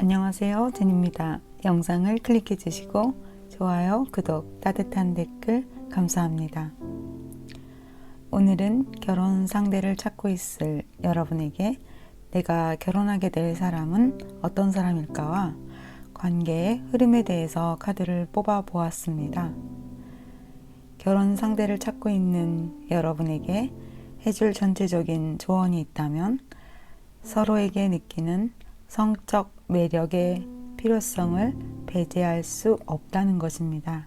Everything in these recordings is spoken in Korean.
안녕하세요, 제니입니다. 영상을 클릭해 주시고 좋아요, 구독, 따뜻한 댓글 감사합니다. 오늘은 결혼 상대를 찾고 있을 여러분에게 내가 결혼하게 될 사람은 어떤 사람일까와 관계의 흐름에 대해서 카드를 뽑아 보았습니다. 결혼 상대를 찾고 있는 여러분에게 해줄 전체적인 조언이 있다면 서로에게 느끼는 성적 매력의 필요성을 배제할 수 없다는 것입니다.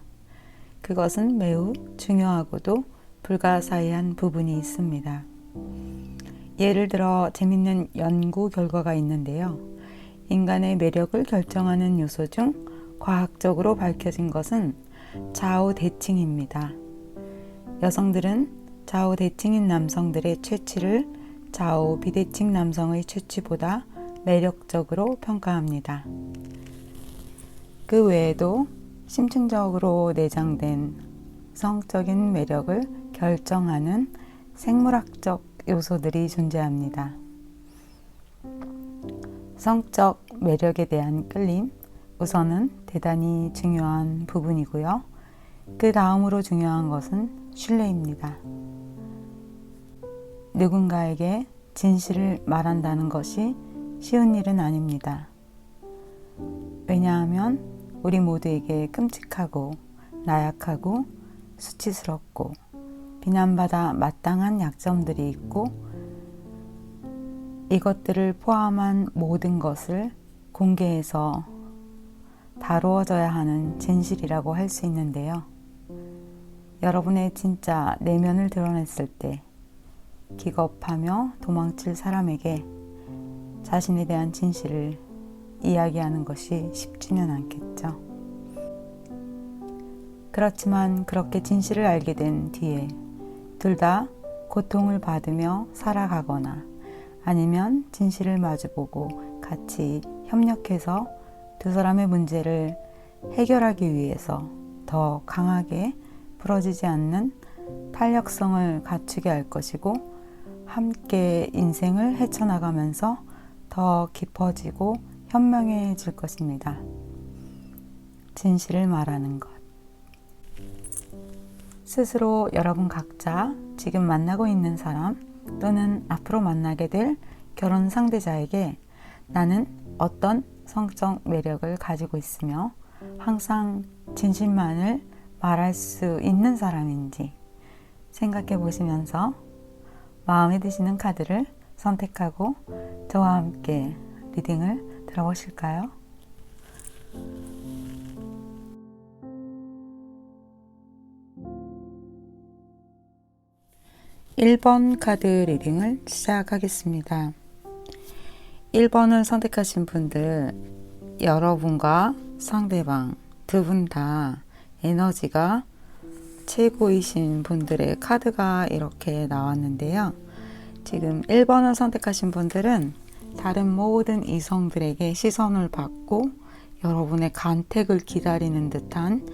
그것은 매우 중요하고도 불가사의한 부분이 있습니다. 예를 들어 재밌는 연구 결과가 있는데요. 인간의 매력을 결정하는 요소 중 과학적으로 밝혀진 것은 좌우 대칭입니다. 여성들은 좌우 대칭인 남성들의 최치를 좌우 비대칭 남성의 최치보다 매력적으로 평가합니다. 그 외에도 심층적으로 내장된 성적인 매력을 결정하는 생물학적 요소들이 존재합니다. 성적 매력에 대한 끌림, 우선은 대단히 중요한 부분이고요. 그 다음으로 중요한 것은 신뢰입니다. 누군가에게 진실을 말한다는 것이 쉬운 일은 아닙니다. 왜냐하면 우리 모두에게 끔찍하고 나약하고 수치스럽고 비난받아 마땅한 약점들이 있고 이것들을 포함한 모든 것을 공개해서 다루어져야 하는 진실이라고 할 수 있는데요. 여러분의 진짜 내면을 드러냈을 때 기겁하며 도망칠 사람에게 자신에 대한 진실을 이야기하는 것이 쉽지는 않겠죠. 그렇지만 그렇게 진실을 알게 된 뒤에 둘 다 고통을 받으며 살아가거나 아니면 진실을 마주보고 같이 협력해서 두 사람의 문제를 해결하기 위해서 더 강하게 부러지지 않는 탄력성을 갖추게 할 것이고 함께 인생을 헤쳐나가면서 더 깊어지고 현명해질 것입니다. 진실을 말하는 것. 스스로 여러분 각자 지금 만나고 있는 사람 또는 앞으로 만나게 될 결혼 상대자에게 나는 어떤 성적 매력을 가지고 있으며 항상 진실만을 말할 수 있는 사람인지 생각해 보시면서 마음에 드시는 카드를 선택하고 저와 함께 리딩을 들어보실까요? 1번 카드 리딩을 시작하겠습니다. 1번을 선택하신 분들, 여러분과 상대방 두 분 다 에너지가 최고이신 분들의 카드가 이렇게 나왔는데요. 지금 1번을 선택하신 분들은 다른 모든 이성들에게 시선을 받고 여러분의 간택을 기다리는 듯한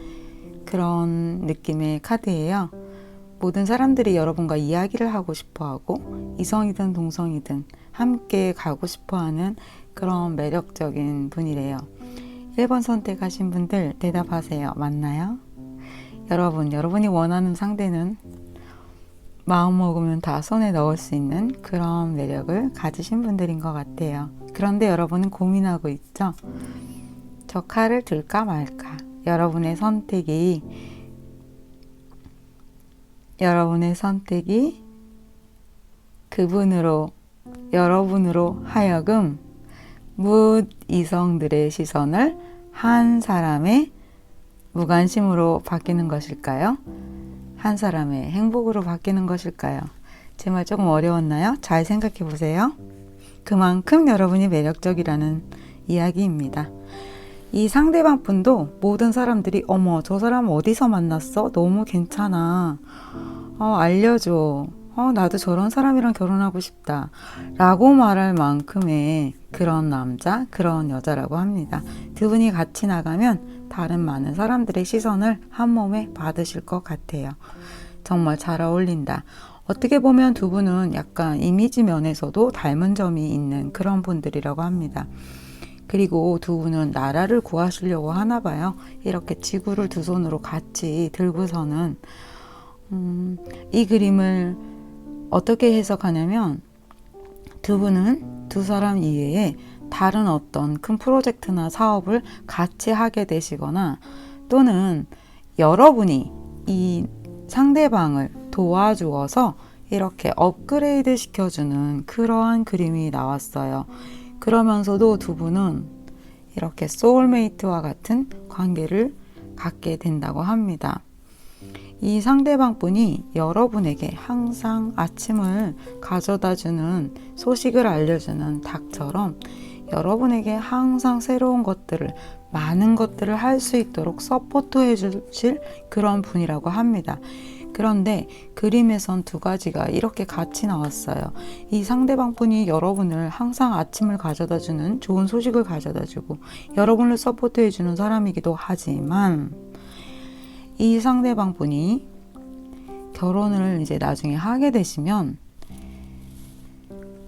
그런 느낌의 카드예요. 모든 사람들이 여러분과 이야기를 하고 싶어하고 이성이든 동성이든 함께 가고 싶어하는 그런 매력적인 분이래요. 1번 선택하신 분들 대답하세요. 맞나요? 여러분이 원하는 상대는 마음 먹으면 다 손에 넣을 수 있는 그런 매력을 가지신 분들인 것 같아요. 그런데 여러분은 고민하고 있죠? 저 칼을 들까 말까. 여러분의 선택이 여러분으로 하여금 무이성들의 시선을 한 사람의 무관심으로 바뀌는 것일까요? 한 사람의 행복으로 바뀌는 것일까요? 제 말 조금 어려웠나요? 잘 생각해 보세요. 그만큼 여러분이 매력적이라는 이야기입니다. 이 상대방 분도 모든 사람들이 어머 저 사람 어디서 만났어? 너무 괜찮아. 알려줘. 나도 저런 사람이랑 결혼하고 싶다. 라고 말할 만큼의 그런 남자, 그런 여자라고 합니다. 두 분이 같이 나가면 다른 많은 사람들의 시선을 한 몸에 받으실 것 같아요. 정말 잘 어울린다. 어떻게 보면 두 분은 약간 이미지 면에서도 닮은 점이 있는 그런 분들이라고 합니다. 그리고 두 분은 나라를 구하시려고 하나 봐요. 이렇게 지구를 두 손으로 같이 들고서는 이 그림을 어떻게 해석하냐면 두 분은 두 사람 이외에 다른 어떤 큰 프로젝트나 사업을 같이 하게 되시거나 또는 여러분이 이 상대방을 도와주어서 이렇게 업그레이드 시켜주는 그러한 그림이 나왔어요. 그러면서도 두 분은 이렇게 소울메이트와 같은 관계를 갖게 된다고 합니다. 이 상대방 분이 여러분에게 항상 아침을 가져다주는 소식을 알려주는 닭처럼 여러분에게 항상 새로운 것들을 많은 것들을 할 수 있도록 서포트해 주실 그런 분이라고 합니다. 그런데 그림에선 두 가지가 이렇게 같이 나왔어요. 이 상대방 분이 여러분을 항상 아침을 가져다주는 좋은 소식을 가져다주고 여러분을 서포트해 주는 사람이기도 하지만 이 상대방 분이 결혼을 이제 나중에 하게 되시면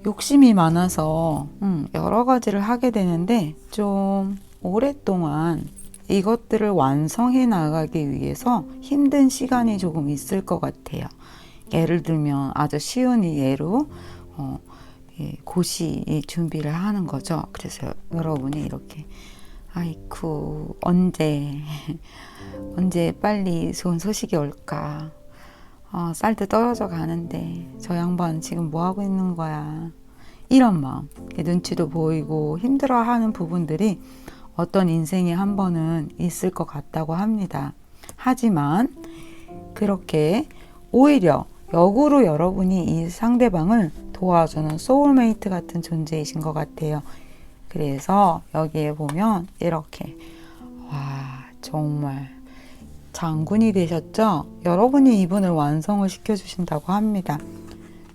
욕심이 많아서 여러 가지를 하게 되는데 좀 오랫동안 이것들을 완성해 나가기 위해서 힘든 시간이 조금 있을 것 같아요. 예를 들면 아주 쉬운 예로 고시 준비를 하는 거죠. 그래서 여러분이 이렇게 아이쿠 언제 빨리 좋은 소식이 올까? 쌀도 떨어져 가는데 저 양반 지금 뭐 하고 있는 거야? 이런 마음, 눈치도 보이고 힘들어하는 부분들이 어떤 인생에 한 번은 있을 것 같다고 합니다. 하지만 그렇게 오히려 역으로 여러분이 이 상대방을 도와주는 소울메이트 같은 존재이신 것 같아요. 그래서 여기에 보면 이렇게 와 정말 장군이 되셨죠? 여러분이 이분을 완성을 시켜주신다고 합니다.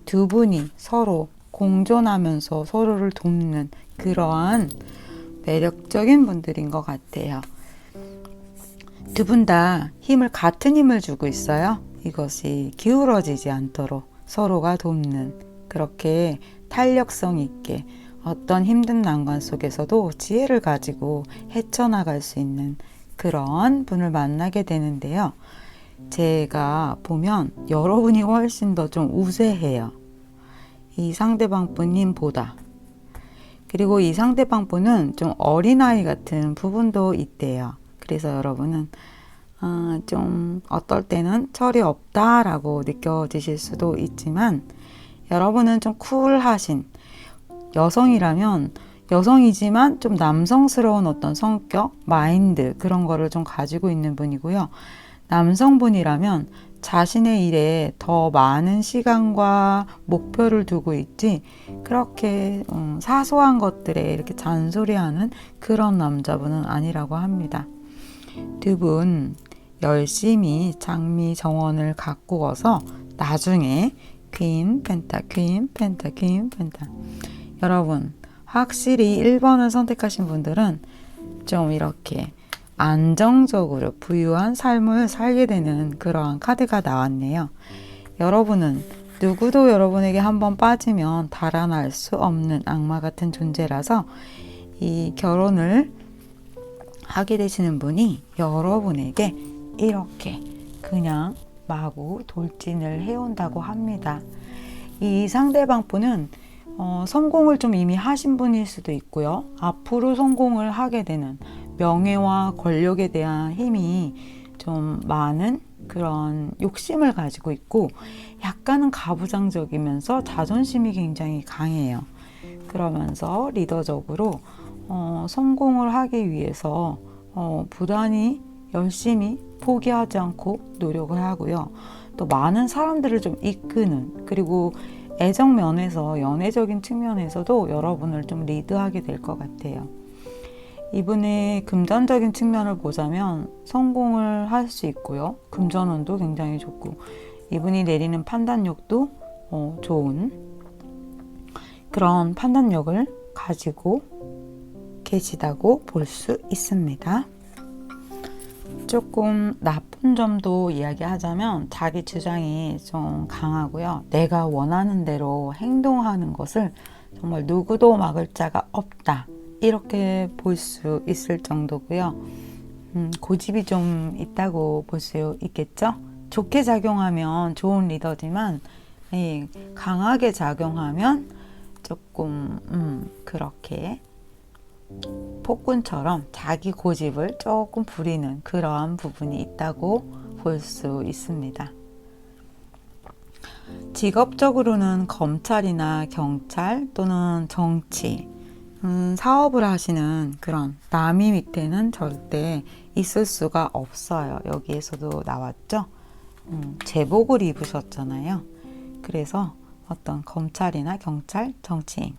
두 분이 서로 공존하면서 서로를 돕는 그러한 매력적인 분들인 것 같아요. 두 분 다 같은 힘을 주고 있어요. 이것이 기울어지지 않도록 서로가 돕는 그렇게 탄력성 있게 어떤 힘든 난관 속에서도 지혜를 가지고 헤쳐나갈 수 있는 그런 분을 만나게 되는데요. 제가 보면 여러분이 훨씬 더 좀 우세해요. 이 상대방 분님보다. 그리고 이 상대방 분은 좀 어린아이 같은 부분도 있대요. 그래서 여러분은 좀 어떨 때는 철이 없다라고 느껴지실 수도 있지만 여러분은 좀 쿨하신 여성이라면 여성이지만 좀 남성스러운 어떤 성격, 마인드 그런 거를 좀 가지고 있는 분이고요. 남성분이라면 자신의 일에 더 많은 시간과 목표를 두고 있지 그렇게 사소한 것들에 이렇게 잔소리하는 그런 남자분은 아니라고 합니다. 두 분 열심히 장미 정원을 가꾸어서 나중에 퀸 펜타 퀸 펜타 퀸 펜타 여러분 확실히 1번을 선택하신 분들은 좀 이렇게 안정적으로 부유한 삶을 살게 되는 그러한 카드가 나왔네요. 여러분은 누구도 여러분에게 한번 빠지면 달아날 수 없는 악마 같은 존재라서 이 결혼을 하게 되시는 분이 여러분에게 이렇게 그냥 마구 돌진을 해온다고 합니다. 이 상대방 분은 성공을 좀 이미 하신 분일 수도 있고요. 앞으로 성공을 하게 되는 명예와 권력에 대한 힘이 좀 많은 그런 욕심을 가지고 있고 약간은 가부장적이면서 자존심이 굉장히 강해요. 그러면서 리더적으로 성공을 하기 위해서 부단히 열심히 포기하지 않고 노력을 하고요. 또 많은 사람들을 좀 이끄는 그리고 애정 면에서 연애적인 측면에서도 여러분을 좀 리드하게 될 것 같아요. 이분의 금전적인 측면을 보자면 성공을 할 수 있고요. 금전운도 굉장히 좋고 이분이 내리는 판단력도 좋은 그런 판단력을 가지고 계시다고 볼 수 있습니다. 조금 나쁜 점도 이야기하자면 자기 주장이 좀 강하고요. 내가 원하는 대로 행동하는 것을 정말 누구도 막을 자가 없다. 이렇게 볼 수 있을 정도고요. 고집이 좀 있다고 볼 수 있겠죠. 좋게 작용하면 좋은 리더지만 강하게 작용하면 조금 그렇게 폭군처럼 자기 고집을 조금 부리는 그러한 부분이 있다고 볼 수 있습니다. 직업적으로는 검찰이나 경찰 또는 정치, 사업을 하시는 그런 남이 밑에는 절대 있을 수가 없어요. 여기에서도 나왔죠. 제복을 입으셨잖아요. 그래서 어떤 검찰이나 경찰, 정치인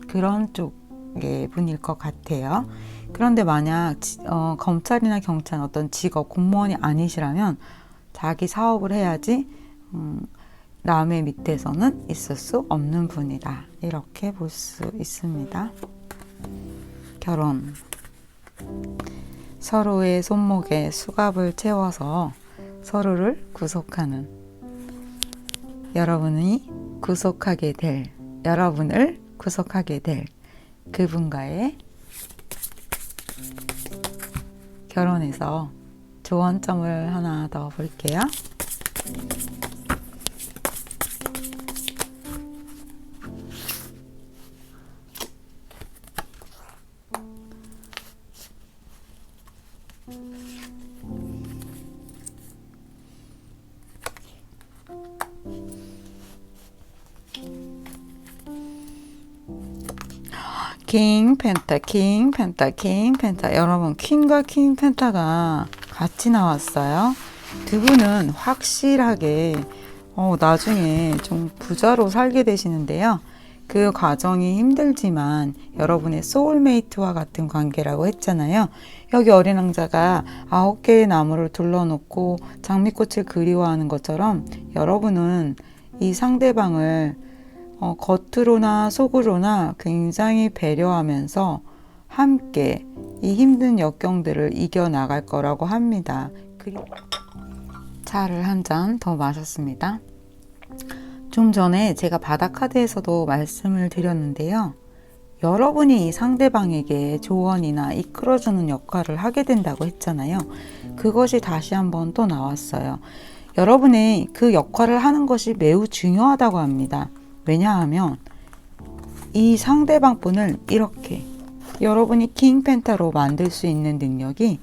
그런 쪽의 분일 것 같아요. 그런데 만약 검찰이나 경찰 어떤 직업, 공무원이 아니시라면 자기 사업을 해야지 남의 밑에서는 있을 수 없는 분이다. 이렇게 볼 수 있습니다. 결혼. 서로의 손목에 수갑을 채워서 서로를 구속하는, 여러분을 구속하게 될 그분과의 결혼에서 조언점을 하나 더 볼게요. 킹 펜타. 여러분, 퀸과 킹 펜타가 같이 나왔어요. 두 분은 확실하게 나중에 좀 부자로 살게 되시는데요. 그 과정이 힘들지만 여러분의 소울메이트와 같은 관계라고 했잖아요. 여기 어린 왕자가 9개의 나무를 둘러놓고 장미꽃을 그리워하는 것처럼 여러분은 이 상대방을 겉으로나 속으로나 굉장히 배려하면서 함께 이 힘든 역경들을 이겨나갈 거라고 합니다. 그리고 차를 한 잔 더 마셨습니다. 좀 전에 제가 바다카드에서도 말씀을 드렸는데요. 여러분이 이 상대방에게 조언이나 이끌어주는 역할을 하게 된다고 했잖아요. 그것이 다시 한번 또 나왔어요. 여러분이 그 역할을 하는 것이 매우 중요하다고 합니다. 왜냐하면 이 상대방 분을 이렇게 여러분이 킹펜타로 만들 수 있는 능력이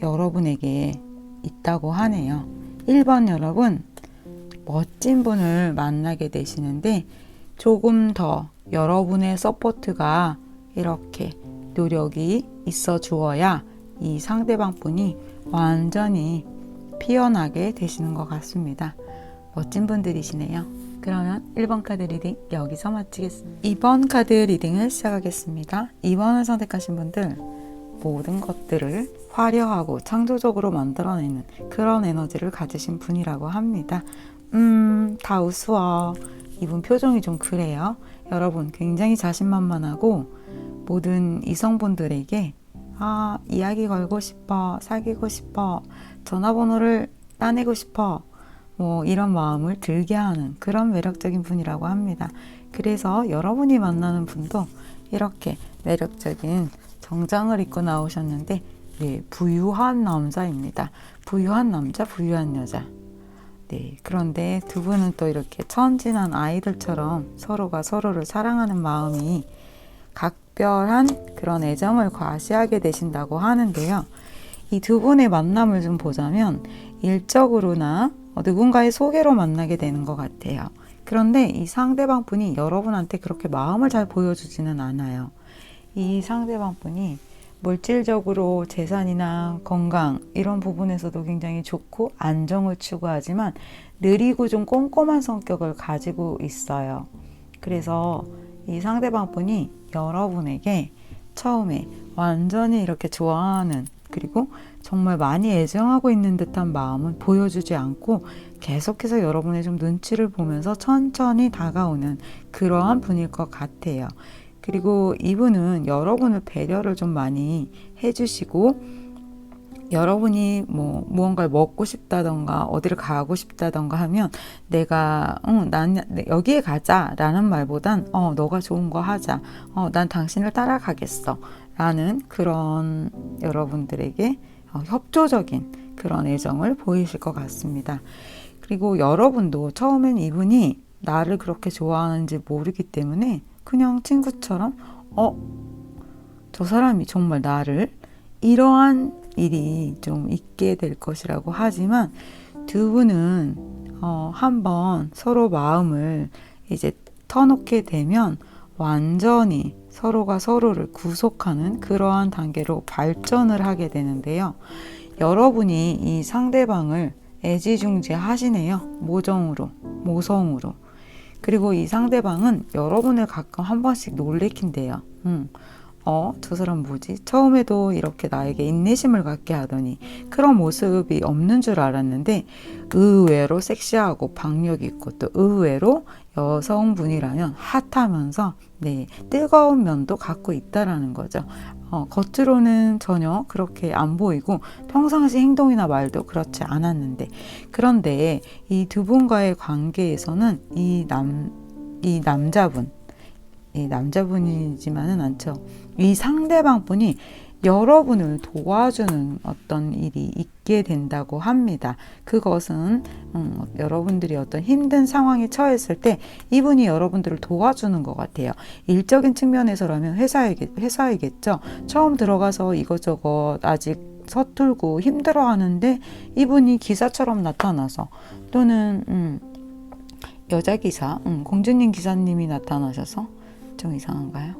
여러분에게 있다고 하네요. 1번 여러분, 멋진 분을 만나게 되시는데 조금 더 여러분의 서포트가 이렇게 노력이 있어 주어야 이 상대방 분이 완전히 피어나게 되시는 것 같습니다. 멋진 분들이시네요. 그러면 1번 카드 리딩 여기서 마치겠습니다. 2번 카드 리딩을 시작하겠습니다. 2번을 선택하신 분들, 모든 것들을 화려하고 창조적으로 만들어내는 그런 에너지를 가지신 분이라고 합니다. 다 우스워. 이분 표정이 좀 그래요. 여러분 굉장히 자신만만하고 모든 이성분들에게 이야기 걸고 싶어, 사귀고 싶어, 전화번호를 따내고 싶어, 이런 마음을 들게 하는 그런 매력적인 분이라고 합니다. 그래서 여러분이 만나는 분도 이렇게 매력적인 정장을 입고 나오셨는데 부유한 남자입니다. 부유한 남자, 부유한 여자. 그런데 두 분은 또 이렇게 천진한 아이들처럼 서로가 서로를 사랑하는 마음이 각별한 그런 애정을 과시하게 되신다고 하는데요. 이 두 분의 만남을 좀 보자면 일적으로나 누군가의 소개로 만나게 되는 것 같아요. 그런데 이 상대방 분이 여러분한테 그렇게 마음을 잘 보여주지는 않아요. 이 상대방 분이 물질적으로 재산이나 건강 이런 부분에서도 굉장히 좋고 안정을 추구하지만 느리고 좀 꼼꼼한 성격을 가지고 있어요. 그래서 이 상대방 분이 여러분에게 처음에 완전히 이렇게 좋아하는, 그리고 정말 많이 애정하고 있는 듯한 마음은 보여주지 않고 계속해서 여러분의 좀 눈치를 보면서 천천히 다가오는 그러한 분일 것 같아요. 그리고 이분은 여러분을 배려를 좀 많이 해주시고 여러분이 뭐 무언가를 먹고 싶다던가 어디를 가고 싶다던가 하면 내가 난 여기에 가자 라는 말보단 너가 좋은 거 하자, 난 당신을 따라가겠어 라는 그런 여러분들에게 협조적인 그런 애정을 보이실 것 같습니다. 그리고 여러분도 처음엔 이분이 나를 그렇게 좋아하는지 모르기 때문에 그냥 친구처럼 저 사람이 정말 나를, 이러한 일이 좀 있게 될 것이라고 하지만 두 분은 한번 서로 마음을 이제 터놓게 되면 완전히 서로가 서로를 구속하는 그러한 단계로 발전을 하게 되는데요. 여러분이 이 상대방을 애지중지 하시네요. 모성으로. 그리고 이 상대방은 여러분을 가끔 한 번씩 놀래킨대요. 저 사람 뭐지? 처음에도 이렇게 나에게 인내심을 갖게 하더니 그런 모습이 없는 줄 알았는데 의외로 섹시하고 박력 있고 또 의외로 여성분이라면 핫하면서 뜨거운 면도 갖고 있다라는 거죠. 겉으로는 전혀 그렇게 안 보이고 평상시 행동이나 말도 그렇지 않았는데, 그런데 이 두 분과의 관계에서는 이 남자분이지만은 않죠. 이 상대방 분이 여러분을 도와주는 어떤 일이 있게 된다고 합니다. 그것은 여러분들이 어떤 힘든 상황에 처했을 때 이분이 여러분들을 도와주는 것 같아요. 일적인 측면에서라면 회사이겠죠. 처음 들어가서 이것저것 아직 서툴고 힘들어하는데 이분이 기사처럼 나타나서, 또는 여자 기사, 공주님 기사님이 나타나셔서, 좀 이상한가요?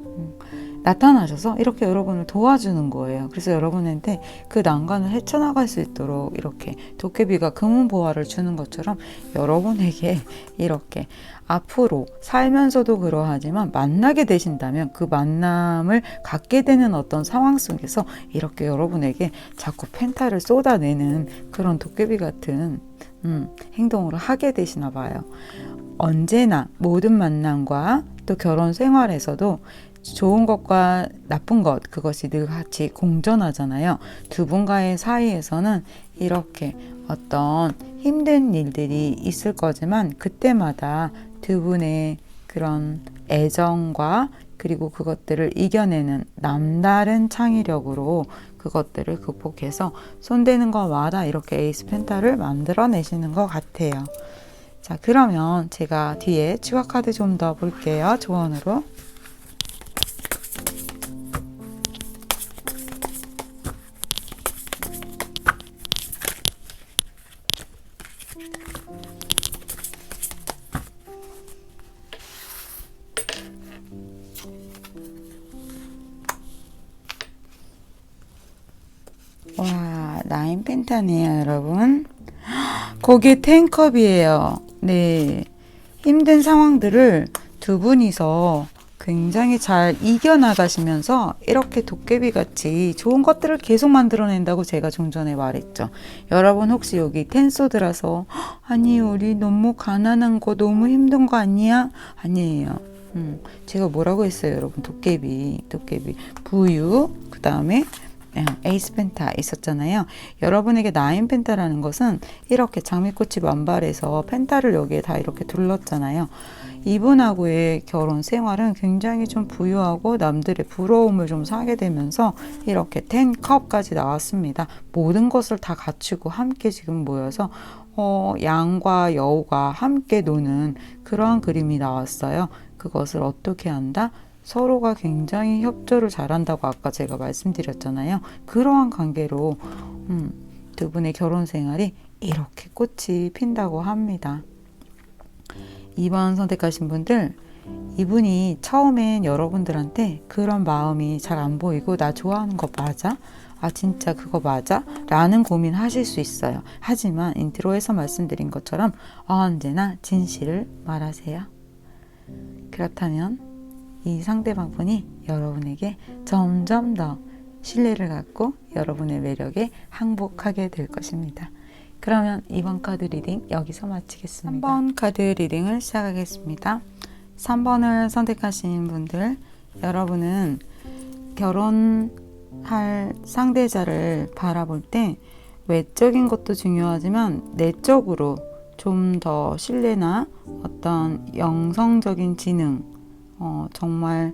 나타나셔서 이렇게 여러분을 도와주는 거예요. 그래서 여러분한테 그 난관을 헤쳐나갈 수 있도록 이렇게 도깨비가 금은보화를 주는 것처럼 여러분에게 이렇게 앞으로 살면서도 그러하지만 만나게 되신다면 그 만남을 갖게 되는 어떤 상황 속에서 이렇게 여러분에게 자꾸 펜타를 쏟아내는 그런 도깨비 같은 행동을 하게 되시나 봐요. 언제나 모든 만남과 또 결혼 생활에서도 좋은 것과 나쁜 것, 그것이 늘 같이 공존하잖아요. 두 분과의 사이에서는 이렇게 어떤 힘든 일들이 있을 거지만 그때마다 두 분의 그런 애정과 그리고 그것들을 이겨내는 남다른 창의력으로 그것들을 극복해서 손대는 것마다 이렇게 에이스 펜타를 만들어내시는 것 같아요. 자, 그러면 제가 뒤에 추가 카드 좀 더 볼게요. 조언으로. 와, 9 펜타네요, 여러분. 거기에 10컵이에요. 네. 힘든 상황들을 두 분이서 굉장히 잘 이겨나가시면서 이렇게 도깨비같이 좋은 것들을 계속 만들어낸다고 제가 좀 전에 말했죠. 여러분 혹시 여기 텐소드라서 아니 우리 너무 가난한 거 너무 힘든 거 아니야? 아니에요. 제가 뭐라고 했어요, 여러분? 도깨비 부유, 그 다음에 에이스 펜타 있었잖아요. 여러분에게 9 펜타라는 것은 이렇게 장미꽃이 만발해서 펜타를 여기에 다 이렇게 둘렀잖아요. 이분하고의 결혼 생활은 굉장히 좀 부유하고 남들의 부러움을 좀 사게 되면서 이렇게 10컵까지 나왔습니다. 모든 것을 다 갖추고 함께 지금 모여서 양과 여우가 함께 노는 그러한 그림이 나왔어요. 그것을 어떻게 한다? 서로가 굉장히 협조를 잘한다고 아까 제가 말씀드렸잖아요. 그러한 관계로 두 분의 결혼 생활이 이렇게 꽃이 핀다고 합니다. 2번 선택하신 분들, 이분이 처음엔 여러분들한테 그런 마음이 잘 안 보이고 나 좋아하는 거 맞아? 아 진짜 그거 맞아? 라는 고민 하실 수 있어요. 하지만 인트로에서 말씀드린 것처럼 언제나 진실을 말하세요. 그렇다면 이 상대방 분이 여러분에게 점점 더 신뢰를 갖고 여러분의 매력에 항복하게 될 것입니다. 그러면 이번 카드 리딩 여기서 마치겠습니다. 3번 카드 리딩을 시작하겠습니다. 3번을 선택하신 분들, 여러분은 결혼 할 상대자를 바라볼 때 외적인 것도 중요하지만 내적으로 좀 더 신뢰나 어떤 영성적인 지능, 정말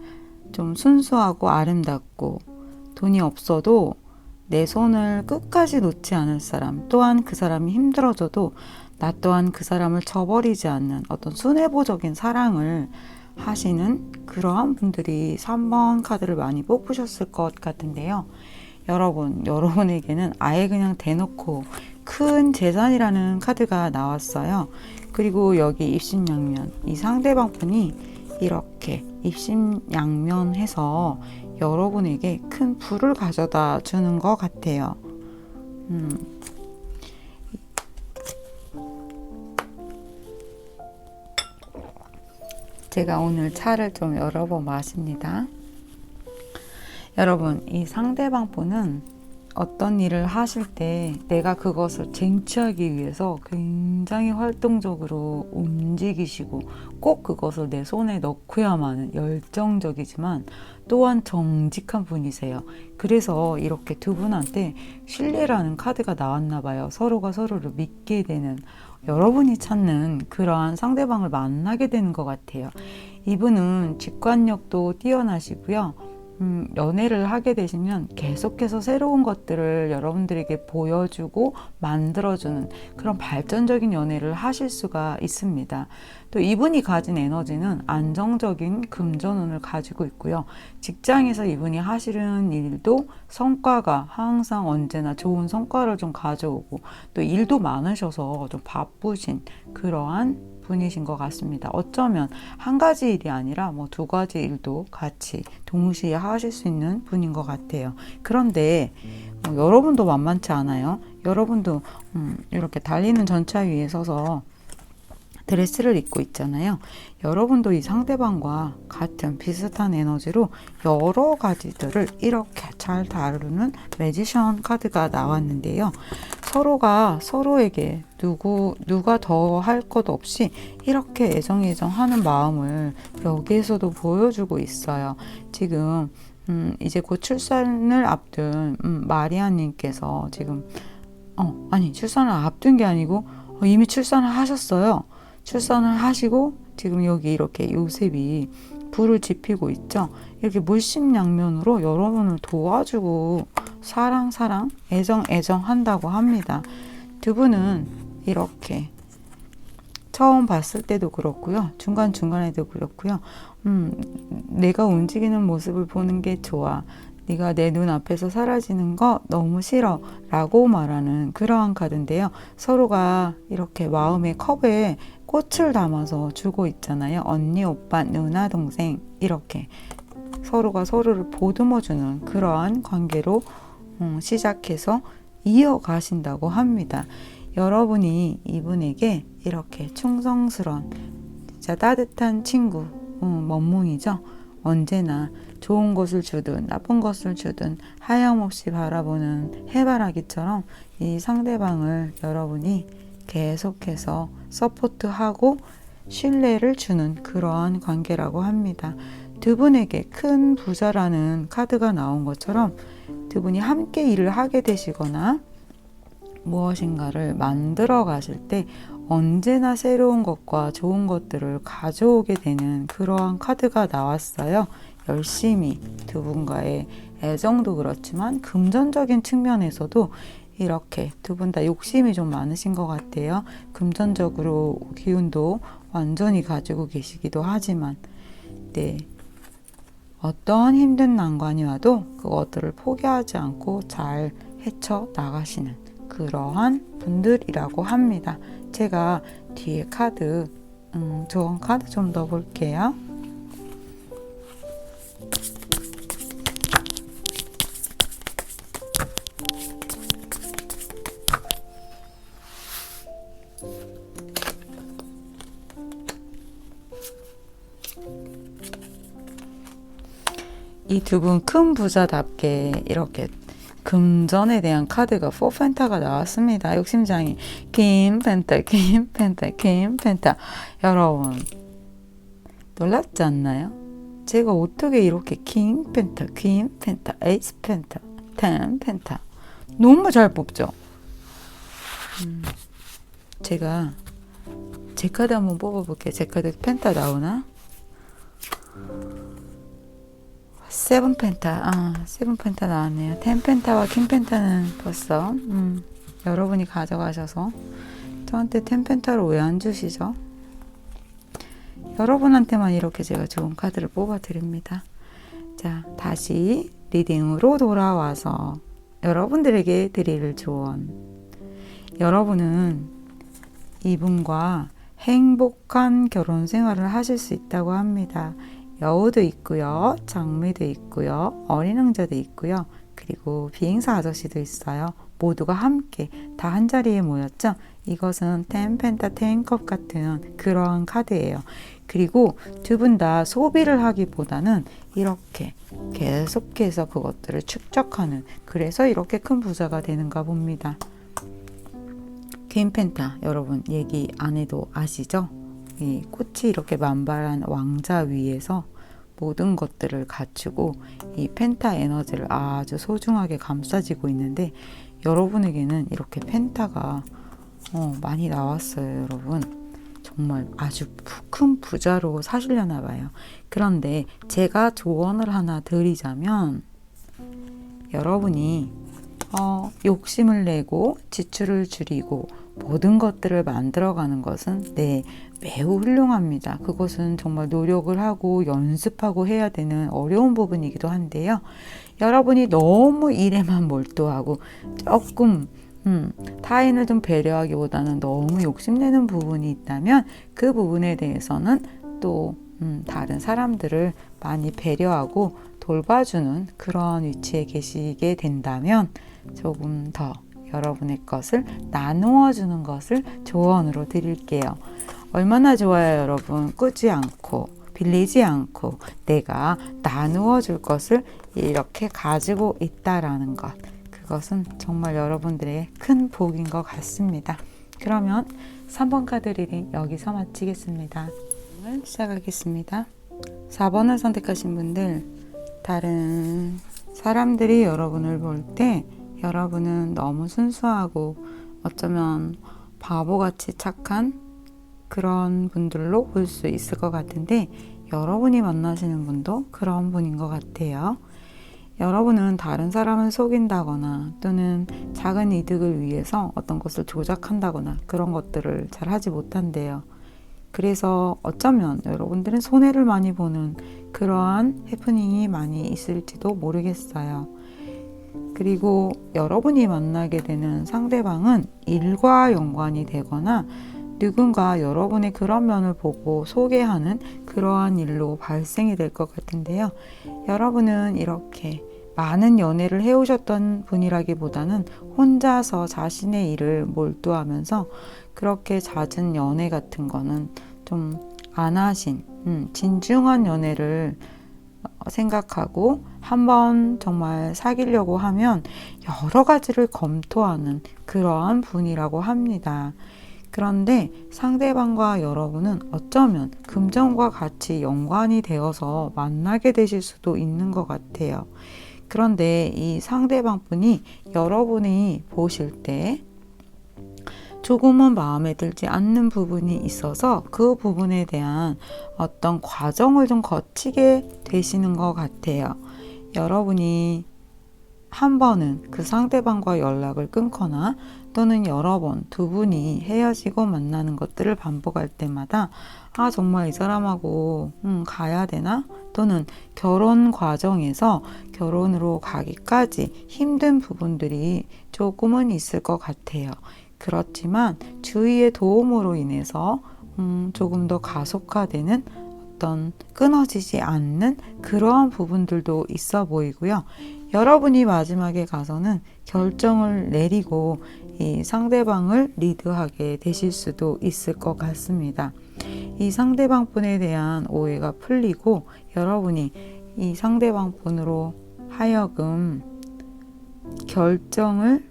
좀 순수하고 아름답고 돈이 없어도 내 손을 끝까지 놓지 않을 사람, 또한 그 사람이 힘들어져도 나 또한 그 사람을 저버리지 않는 어떤 순애보적인 사랑을 하시는 그러한 분들이 3번 카드를 많이 뽑으셨을 것 같은데요. 여러분에게는 아예 그냥 대놓고 큰 재산이라는 카드가 나왔어요. 그리고 여기 입신양면, 이 상대방 분이 이렇게 입신양면해서 여러분에게 큰 부를 가져다 주는 것 같아요. 제가 오늘 차를 좀 여러 번 마십니다. 여러분, 이 상대방 분은 어떤 일을 하실 때 내가 그것을 쟁취하기 위해서 굉장히 활동적으로 움직이시고 꼭 그것을 내 손에 넣고야만 하는 열정적이지만 또한 정직한 분이세요. 그래서 이렇게 두 분한테 신뢰라는 카드가 나왔나 봐요. 서로가 서로를 믿게 되는, 여러분이 찾는 그러한 상대방을 만나게 되는 것 같아요. 이분은 직관력도 뛰어나시고요. 연애를 하게 되시면 계속해서 새로운 것들을 여러분들에게 보여주고 만들어주는 그런 발전적인 연애를 하실 수가 있습니다. 또 이분이 가진 에너지는 안정적인 금전운을 가지고 있고요. 직장에서 이분이 하시는 일도 성과가 항상 언제나 좋은 성과를 좀 가져오고 또 일도 많으셔서 좀 바쁘신 그러한 분이신 것 같습니다. 어쩌면 한 가지 일이 아니라 뭐 두 가지 일도 같이 동시에 하실 수 있는 분인 것 같아요. 그런데 여러분도 만만치 않아요. 여러분도 이렇게 달리는 전차 위에 서서 드레스를 입고 있잖아요. 여러분도 이 상대방과 같은 비슷한 에너지로 여러 가지들을 이렇게 잘 다루는 매지션 카드가 나왔는데요. 서로가 서로에게 누가 더 할 것 없이 이렇게 애정하는 마음을 여기에서도 보여주고 있어요. 지금 이제 곧 출산을 앞둔 마리아님께서 지금 출산을 앞둔 게 아니고 이미 출산을 하셨어요. 출산을 하시고 지금 여기 이렇게 요셉이 불을 지피고 있죠. 이렇게 물심양면으로 여러분을 도와주고 사랑 애정 한다고 합니다. 두 분은 이렇게 처음 봤을 때도 그렇고요. 중간중간에도 그렇고요. 내가 움직이는 모습을 보는 게 좋아. 네가 내 눈앞에서 사라지는 거 너무 싫어 라고 말하는 그러한 카드인데요. 서로가 이렇게 마음의 컵에 꽃을 담아서 주고 있잖아요. 언니, 오빠, 누나, 동생 이렇게 서로가 서로를 보듬어주는 그러한 관계로 시작해서 이어가신다고 합니다. 여러분이 이분에게 이렇게 충성스러운 진짜 따뜻한 친구, 멍뭉이죠. 언제나 좋은 것을 주든 나쁜 것을 주든 하염없이 바라보는 해바라기처럼 이 상대방을 여러분이 계속해서 서포트하고 신뢰를 주는 그러한 관계라고 합니다. 두 분에게 큰 부자라는 카드가 나온 것처럼 두 분이 함께 일을 하게 되시거나 무엇인가를 만들어 가실 때 언제나 새로운 것과 좋은 것들을 가져오게 되는 그러한 카드가 나왔어요. 열심히 두 분과의 애정도 그렇지만 금전적인 측면에서도 이렇게 두 분 다 욕심이 좀 많으신 것 같아요. 금전적으로 기운도 완전히 가지고 계시기도 하지만 어떠한 힘든 난관이 와도 그것들을 포기하지 않고 잘 헤쳐 나가시는 그러한 분들이라고 합니다. 제가 뒤에 카드, 조언 카드 좀 넣어볼게요. 이 두 분 큰 부자답게 이렇게 금전에 대한 카드가 4펜타가 나왔습니다. 욕심장이 긴 펜타, 긴 펜타, 긴 펜타. 여러분 놀랍지 않나요? 제가 어떻게 이렇게 긴 펜타, 에이스 펜타 10 펜타. 너무 잘 뽑죠? 제가 제 카드 한번 뽑아볼게요. 제 카드 펜타 나오나? 7 펜타. 7 펜타 나왔네요. 10 펜타와 킹 펜타는 벌써 여러분이 가져가셔서 저한테 10 펜타를 왜 안 주시죠? 여러분한테만 이렇게 제가 좋은 카드를 뽑아 드립니다. 자, 다시 리딩으로 돌아와서 여러분들에게 드릴 조언. 여러분은 이분과 행복한 결혼 생활을 하실 수 있다고 합니다. 여우도 있고요, 장미도 있고요, 어린 왕자도 있고요, 그리고 비행사 아저씨도 있어요. 모두가 함께 다 한 자리에 모였죠. 이것은 10 펜타 10 컵 같은 그러한 카드예요. 그리고 두 분 다 소비를 하기보다는 이렇게 계속해서 그것들을 축적하는, 그래서 이렇게 큰 부자가 되는가 봅니다. 퀸 펜타 여러분 얘기 안 해도 아시죠? 이 꽃이 이렇게 만발한 왕자 위에서 모든 것들을 갖추고 이 펜타 에너지를 아주 소중하게 감싸지고 있는데, 여러분에게는 이렇게 펜타가 많이 나왔어요. 여러분 정말 아주 큰 부자로 사시려나 봐요. 그런데 제가 조언을 하나 드리자면, 여러분이 욕심을 내고 지출을 줄이고 모든 것들을 만들어가는 것은 매우 훌륭합니다. 그것은 정말 노력을 하고 연습하고 해야 되는 어려운 부분이기도 한데요. 여러분이 너무 일에만 몰두하고 조금 타인을 좀 배려하기보다는 너무 욕심내는 부분이 있다면, 그 부분에 대해서는 또 다른 사람들을 많이 배려하고 돌봐주는 그런 위치에 계시게 된다면 조금 더 여러분의 것을 나누어 주는 것을 조언으로 드릴게요. 얼마나 좋아요, 여러분. 꾸지 않고 빌리지 않고 내가 나누어 줄 것을 이렇게 가지고 있다라는 것, 그것은 정말 여러분들의 큰 복인 것 같습니다. 그러면 3번 카드 리딩 여기서 마치겠습니다. 시작하겠습니다. 4번을 선택하신 분들, 다른 사람들이 여러분을 볼 때 여러분은 너무 순수하고 어쩌면 바보같이 착한 그런 분들로 볼 수 있을 것 같은데, 여러분이 만나시는 분도 그런 분인 것 같아요. 여러분은 다른 사람을 속인다거나 또는 작은 이득을 위해서 어떤 것을 조작한다거나 그런 것들을 잘 하지 못한대요. 그래서 어쩌면 여러분들은 손해를 많이 보는 그러한 해프닝이 많이 있을지도 모르겠어요. 그리고 여러분이 만나게 되는 상대방은 일과 연관이 되거나 누군가 여러분의 그런 면을 보고 소개하는 그러한 일로 발생이 될 것 같은데요. 여러분은 이렇게 많은 연애를 해오셨던 분이라기보다는 혼자서 자신의 일을 몰두하면서 그렇게 잦은 연애 같은 거는 좀 안 하신 진중한 연애를 생각하고 한번 정말 사귀려고 하면 여러 가지를 검토하는 그러한 분이라고 합니다. 그런데 상대방과 여러분은 어쩌면 금전과 같이 연관이 되어서 만나게 되실 수도 있는 것 같아요. 그런데 이 상대방 분이 여러분이 보실 때 조금은 마음에 들지 않는 부분이 있어서 그 부분에 대한 어떤 과정을 좀 거치게 되시는 것 같아요. 여러분이 한 번은 그 상대방과 연락을 끊거나 또는 여러 번 두 분이 헤어지고 만나는 것들을 반복할 때마다 정말 이 사람하고 가야 되나? 또는 결혼 과정에서 결혼으로 가기까지 힘든 부분들이 조금은 있을 것 같아요. 그렇지만 주위의 도움으로 인해서 조금 더 가속화되는 어떤 끊어지지 않는 그러한 부분들도 있어 보이고요. 여러분이 마지막에 가서는 결정을 내리고 이 상대방을 리드하게 되실 수도 있을 것 같습니다. 이 상대방 분에 대한 오해가 풀리고 여러분이 이 상대방 분으로 하여금 결정을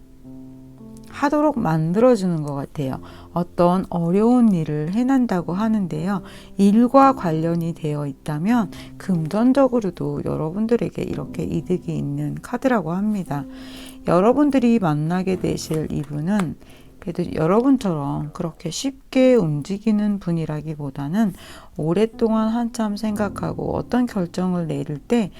하도록 만들어주는 것 같아요. 어떤 어려운 일을 해낸다고 하는데요. 일과 관련이 되어 있다면 금전적으로도 여러분들에게 이렇게 이득이 있는 카드라고 합니다. 여러분들이 만나게 되실 이분은 그래도 여러분처럼 그렇게 쉽게 움직이는 분이라기보다는 오랫동안 한참 생각하고 어떤 결정을 내릴 때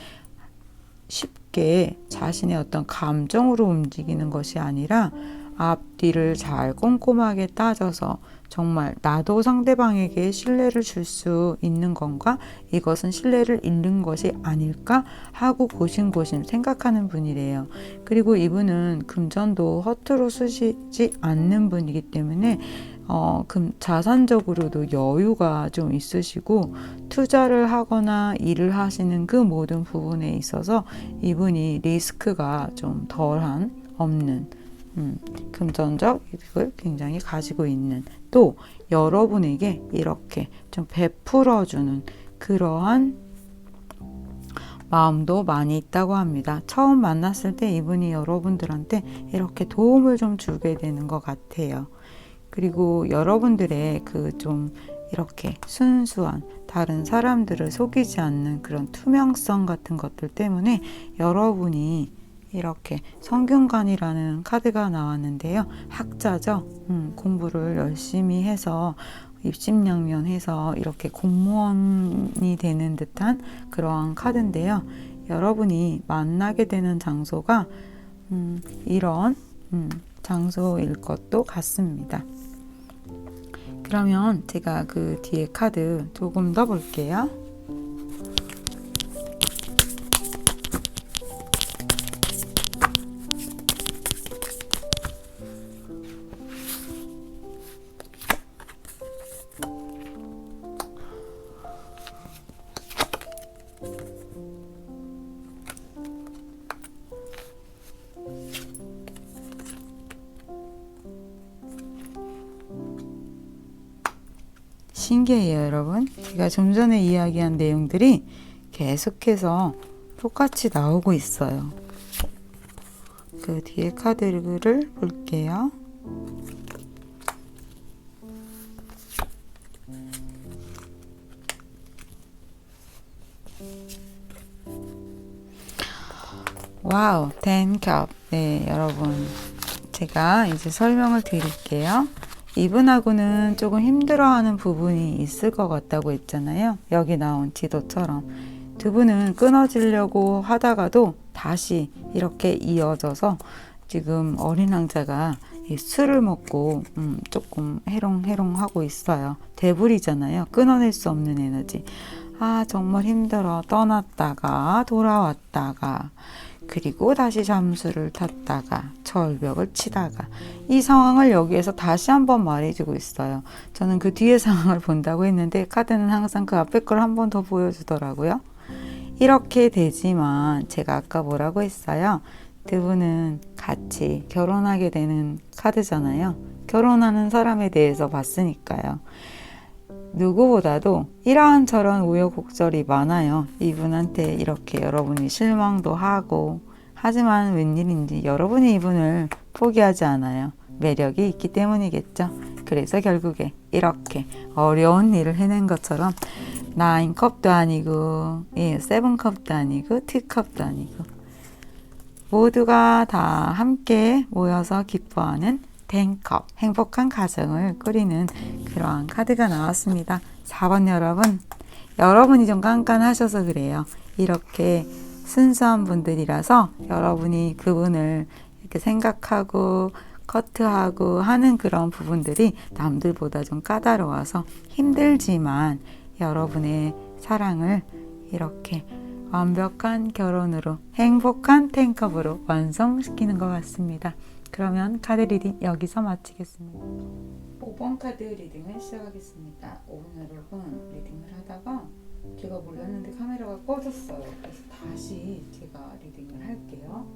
쉽게 자신의 어떤 감정으로 움직이는 것이 아니라 앞뒤를 잘 꼼꼼하게 따져서 정말 나도 상대방에게 신뢰를 줄 수 있는 건가? 이것은 신뢰를 잃는 것이 아닐까? 하고 고심고심 생각하는 분이래요. 그리고 이분은 금전도 허투루 쓰시지 않는 분이기 때문에 자산적으로도 여유가 좀 있으시고 투자를 하거나 일을 하시는 그 모든 부분에 있어서 이분이 리스크가 좀 덜한 없는 금전적 이득을 굉장히 가지고 있는, 또 여러분에게 이렇게 좀 베풀어주는 그러한 마음도 많이 있다고 합니다. 처음 만났을 때 이분이 여러분들한테 이렇게 도움을 좀 주게 되는 것 같아요. 그리고 여러분들의 그 좀 이렇게 순수한 다른 사람들을 속이지 않는 그런 투명성 같은 것들 때문에 여러분이 이렇게 성균관이라는 카드가 나왔는데요. 학자죠. 공부를 열심히 해서 입심양면해서 이렇게 공무원이 되는 듯한 그러한 카드인데요. 여러분이 만나게 되는 장소가 이런 장소일 것도 같습니다. 그러면 제가 그 뒤에 카드 조금 더 볼게요. 신기해요, 여러분. 제가 좀 전에 이야기한 내용들이 계속해서 똑같이 나오고 있어요. 그 뒤에 카드를 볼게요. 와우, 10컵. 네, 여러분. 제가 이제 설명을 드릴게요. 이분하고는 조금 힘들어하는 부분이 있을 것 같다고 했잖아요. 여기 나온 지도처럼. 두 분은 끊어지려고 하다가도 다시 이렇게 이어져서 지금 어린 왕자가 이 술을 먹고 조금 해롱해롱 하고 있어요. 대불이잖아요. 끊어낼 수 없는 에너지. 아, 정말 힘들어. 떠났다가 돌아왔다가 그리고 다시 잠수를 탔다가 절벽을 치다가, 이 상황을 여기에서 다시 한번 말해주고 있어요. 저는 그 뒤에 상황을 본다고 했는데 카드는 항상 그 앞에 걸 한 번 더 보여주더라고요. 이렇게 되지만 제가 아까 뭐라고 했어요? 두 분은 같이 결혼하게 되는 카드잖아요. 결혼하는 사람에 대해서 봤으니까요. 누구보다도 이러한저런 우여곡절이 많아요. 이분한테 이렇게 여러분이 실망도 하고, 하지만 웬일인지 여러분이 이분을 포기하지 않아요. 매력이 있기 때문이겠죠. 그래서 결국에 이렇게 어려운 일을 해낸 것처럼 9컵도 아니고 7컵도 아니고 2컵도 아니고 모두가 다 함께 모여서 기뻐하는 10컵, 행복한 가정을 꾸리는 그러한 카드가 나왔습니다. 4번 여러분, 여러분이 좀 깐깐하셔서 그래요. 이렇게 순수한 분들이라서 여러분이 그분을 이렇게 생각하고 커트하고 하는 그런 부분들이 남들보다 좀 까다로워서 힘들지만 여러분의 사랑을 이렇게 완벽한 결혼으로 행복한 10컵으로 완성시키는 것 같습니다. 그러면 카드 리딩 여기서 마치겠습니다. 5번 카드 리딩을 시작하겠습니다. 5번 여러분, 리딩을 하다가 제가 몰랐는데 카메라가 꺼졌어요. 그래서 다시 제가 리딩을 할게요.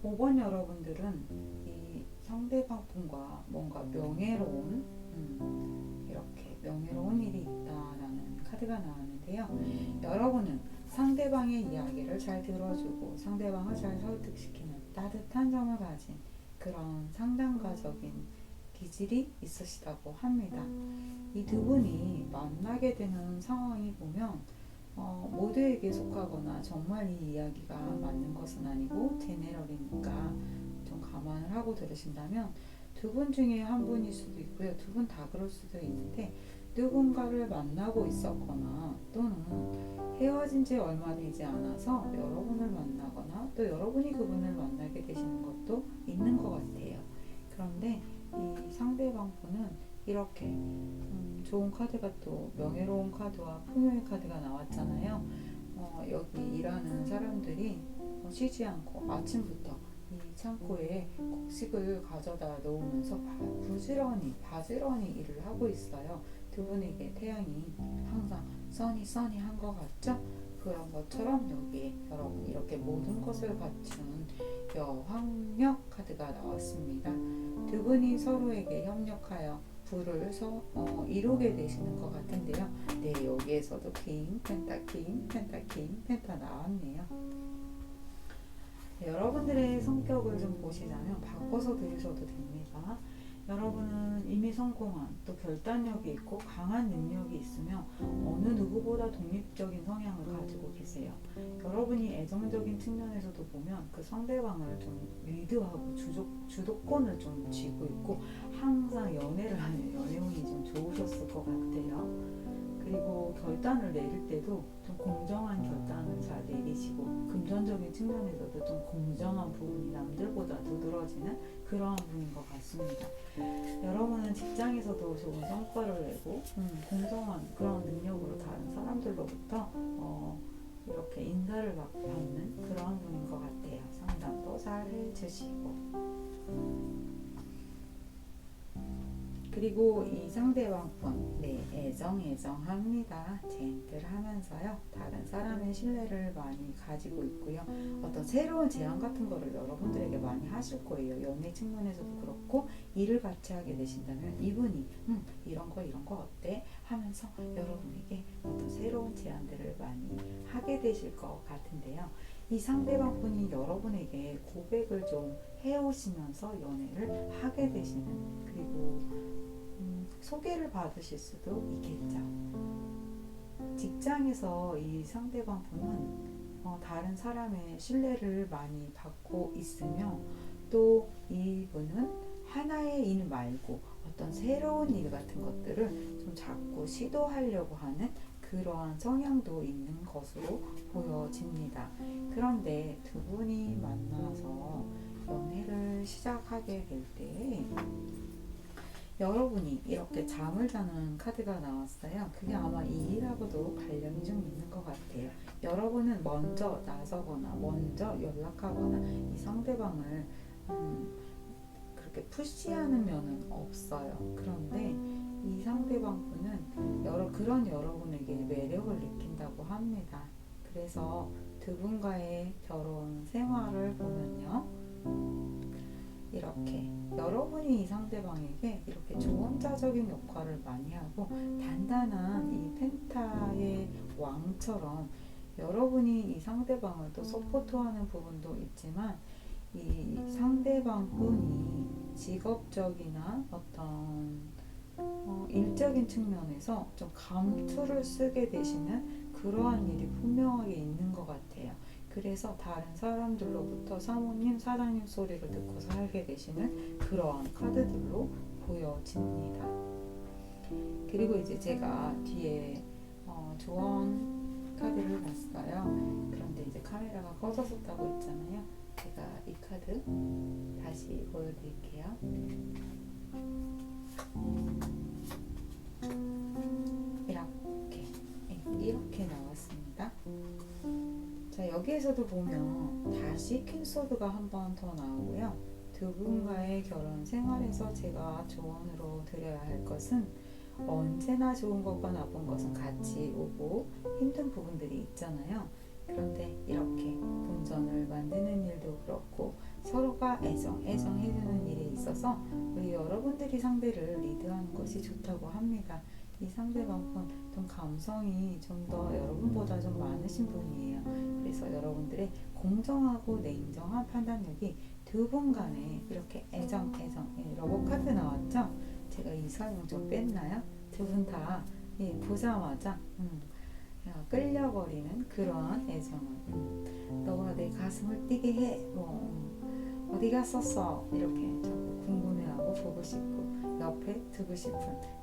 5번 여러분들은 이 상대방분과 뭔가 명예로운 이렇게 명예로운 일이 있다라는 카드가 나왔는데요. 여러분은 상대방의 이야기를 잘 들어주고 상대방을 잘 설득시키는 따뜻한 점을 가진 그런 상담가적인 기질이 있으시다고 합니다. 이 두 분이 만나게 되는 상황이 보면 모두에게 속하거나 정말 이 이야기가 맞는 것은 아니고 제네럴이니까 좀 감안을 하고 들으신다면 두 분 중에 한 분일 수도 있고요. 두 분 다 그럴 수도 있는데 누군가를 만나고 있었거나 또는 헤어진 지 얼마 되지 않아서 여러분을 만나거나 또 여러분이 그분을 만나게 되시는 것도 있는 것 같아요. 그런데 이 상대방 분은 이렇게 좋은 카드가 또 명예로운 카드와 풍요의 카드가 나왔잖아요. 여기 일하는 사람들이 쉬지 않고 아침부터 이 창고에 곡식을 가져다 놓으면서 바지런히 일을 하고 있어요. 두 분에게 태양이 항상 써니한 것 같죠? 그런 것처럼 여기에 여러분 이렇게 모든 것을 갖춘 여황력 카드가 나왔습니다. 두 분이 서로에게 협력하여 부를 이루게 되시는 것 같은데요. 네, 여기에서도 킹, 펜타 나왔네요. 네, 여러분들의 성격을 좀 보시자면 바꿔서 들으셔도 됩니다. 여러분은 이미 성공한 또 결단력이 있고 강한 능력이 있으며 어느 누구보다 독립적인 성향을 가지고 계세요. 여러분이 애정적인 측면에서도 보면 그 상대방을 좀 리드하고 주도권을 좀 쥐고 있고 항상 연애를 하는 연애운이 좀 좋으셨을 것 같아요. 그리고 결단을 내릴 때도 좀 공정한 결단을 잘 내리시고 금전적인 측면에서도 좀 공정한 부분이 남들보다도 늘어지는 그러한 분인 것 같습니다. 여러분은 직장에서도 좋은 성과를 내고 공정한 그런 능력으로 다른 사람들로부터 이렇게 인사를 받는 그런 분인 것 같아요. 상담도 잘 해주시고 그리고 이 상대방 분, 네, 애정합니다. 젠틀하면서요. 다른 사람의 신뢰를 많이 가지고 있고요. 어떤 새로운 제안 같은 거를 여러분들에게 많이 하실 거예요. 연애 측면에서도 그렇고 일을 같이 하게 되신다면 이분이 이런 거 어때? 하면서 여러분에게 어떤 새로운 제안들을 많이 하게 되실 것 같은데요. 이 상대방 분이 여러분에게 고백을 좀 해오시면서 연애를 하게 되시는 그리고 소개를 받으실 수도 있겠죠. 직장에서 이 상대방 분은 다른 사람의 신뢰를 많이 받고 있으며 또 이분은 하나의 일 말고 어떤 새로운 일 같은 것들을 좀 자꾸 시도하려고 하는 그러한 성향도 있는 것으로 보여집니다. 그런데 두 분이 만나서 연애를 시작하게 될 때 여러분이 이렇게 잠을 자는 카드가 나왔어요. 그게 아마 이 일하고도 관련이 좀 있는 것 같아요. 여러분은 먼저 나서거나 먼저 연락하거나 이 상대방을 그렇게 푸시하는 면은 없어요. 그런데 이 상대방 분은 그런 여러분에게 매력을 느낀다고 합니다. 그래서 두 분과의 결혼 생활을 보면요. 이렇게 여러분이 이 상대방에게 이렇게 조언자적인 역할을 많이 하고 단단한 이 펜타의 왕처럼 여러분이 이 상대방을 또 서포트하는 부분도 있지만 이 상대방 분이 직업적이나 어떤 일적인 측면에서 좀 감투를 쓰게 되시는 그러한 일이 분명하게 있는 것 같아요. 그래서 다른 사람들로부터 사모님, 사장님 소리를 듣고 살게 되시는 그러한 카드들로 보여집니다. 그리고 이제 제가 뒤에 조언 카드를 봤어요. 그런데 이제 카메라가 꺼졌었다고 했잖아요. 제가 이 카드 다시 보여드릴게요. 이렇게 나왔습니다. 자, 여기에서도 보면 다시 퀸소드가 한 번 더 나오고요. 두 분과의 결혼 생활에서 제가 조언으로 드려야 할 것은 언제나 좋은 것과 나쁜 것은 같이 오고 힘든 부분들이 있잖아요. 그런데 이렇게 본전을 만드는 일도 그렇고 서로가 애정해주는 일에 있어서 우리 여러분들이 상대를 리드하는 것이 좋다고 합니다. 이 상대방은 좀 감성이 좀 더 여러분보다 좀 많으신 분이에요. 그래서 여러분들의 공정하고 냉정한 판단력이 두 분 간에 이렇게 애정, 러브 카드 나왔죠? 제가 이 설명 좀 뺐나요? 두 분 다 보자마자 끌려버리는 그러한 애정을 너가 내 가슴을 뛰게 해. 어디 갔었어? 이렇게 자꾸 궁금해하고 보고 싶고 옆에 두고 싶은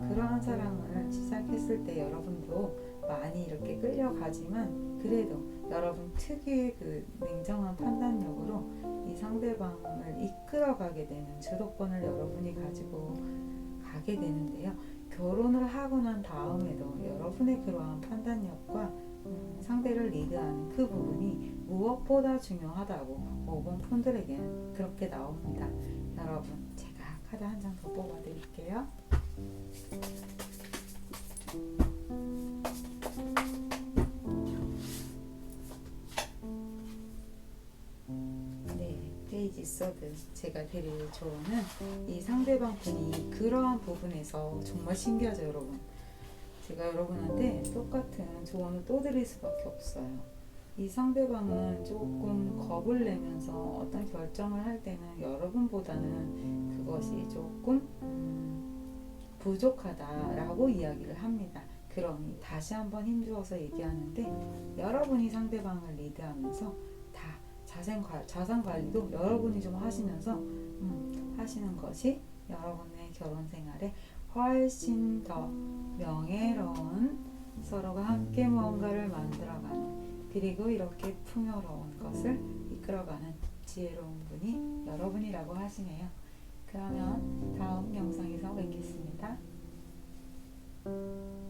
그러한 사랑을 시작했을 때 여러분도 많이 이렇게 끌려가지만 그래도 여러분 특유의 그 냉정한 판단력으로 이 상대방을 이끌어가게 되는 주도권을 여러분이 가지고 가게 되는데요. 결혼을 하고 난 다음에도 여러분의 그러한 판단력과 상대를 리드하는 그 부분이 무엇보다 중요하다고 5번 폰들에게는 그렇게 나옵니다. 여러분, 제가 카드 한 장 더 뽑아드릴게요. 네, 페이지 서드. 제가 드릴 조언은 이 상대방 분이 그러한 부분에서 정말 신기하죠, 여러분. 제가 여러분한테 똑같은 조언을 또 드릴 수밖에 없어요. 이 상대방은 조금 겁을 내면서 어떤 결정을 할 때는 여러분보다는 그것이 조금 부족하다라고 이야기를 합니다. 그러니 다시 한번 힘주어서 얘기하는데 여러분이 상대방을 리드하면서 다 자산 관리도 여러분이 좀 하시면서 하시는 것이 여러분의 결혼 생활에 훨씬 더 명예로운 서로가 함께 무언가를 만들어가는 그리고 이렇게 풍요로운 것을 이끌어가는 지혜로운 분이 여러분이라고 하시네요. 그러면 다음 영상에서 뵙겠습니다.